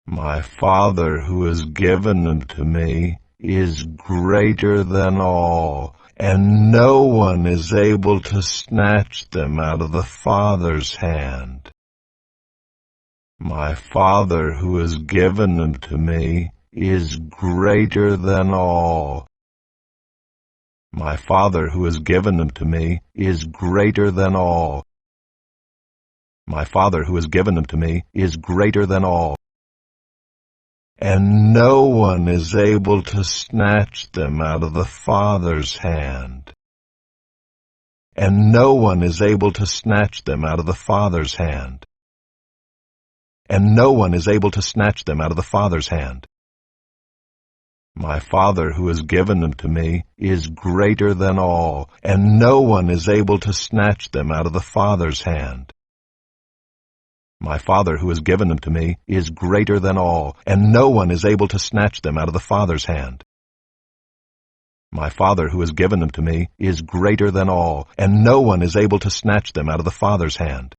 My Father who has given them to me is greater than all, and no one is able to snatch them out of the Father's hand. My Father who has given them to me is greater than all. My Father who has given them to me is greater than all. My Father who has given them to me is greater than all. And no one is able to snatch them out of the Father's hand. And no one is able to snatch them out of the Father's hand. And no one is able to snatch them out of the Father's hand. My Father who has given them to me is greater than all, and no one is able to snatch them out of the Father's hand. My Father who has given them to me is greater than all, and no one is able to snatch them out of the Father's hand. My Father who has given them to me is greater than all, and no one is able to snatch them out of the Father's hand.